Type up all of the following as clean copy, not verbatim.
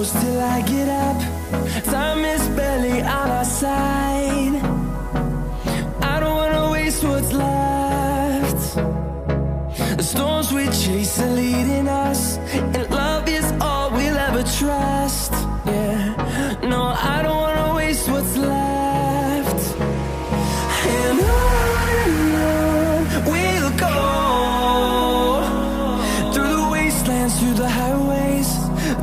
close till I get up. Time is barely on our side. I don't wanna waste what's left. The storms we chase are leading us, and love is all we'll ever trust. Yeah, no, I don't wanna waste what's left. And on we'll go, through the wastelands, through the highways,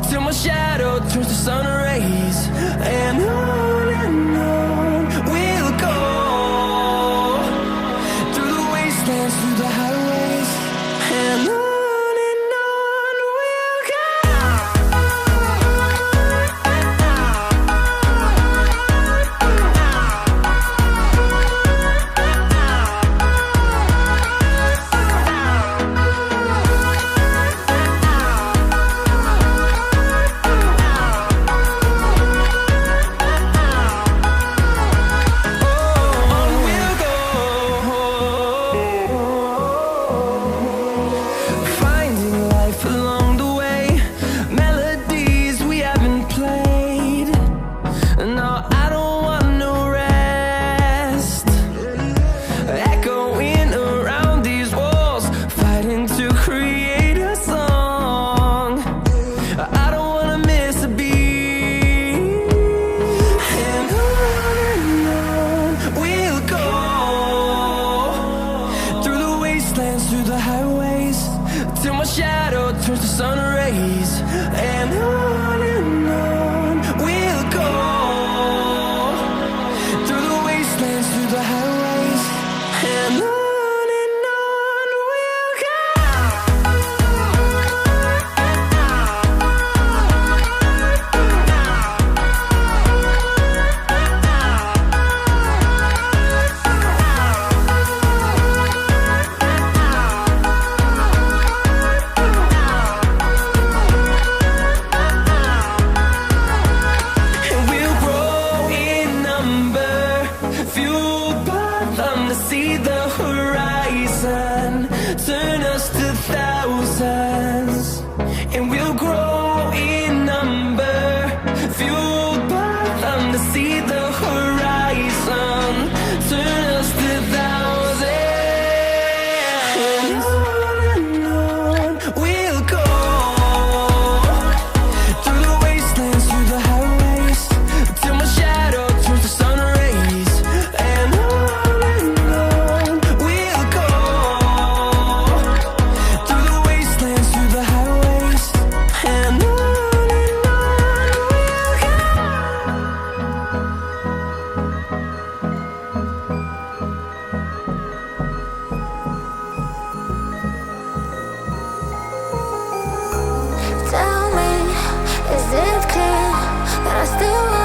till my shadow turns to sun rays. And on we'll go, through the wastelands, through the highways, and on we'll go. Through the highways, till my shadow turns to sun rays. And on we'll go, through the wastelands, through the highways, and on we'll go. Fueled by them to see the horizon, turn us to thousands, and we'll grow in number. Fueled by them to see the horizon, turn us to thousands. And on we'll go, through the wastelands, through the highways, till my shadow turns to sun rays. And on we'll go, through the wastelands, through the highways, and on we'll go. Tell me, is it clear that I still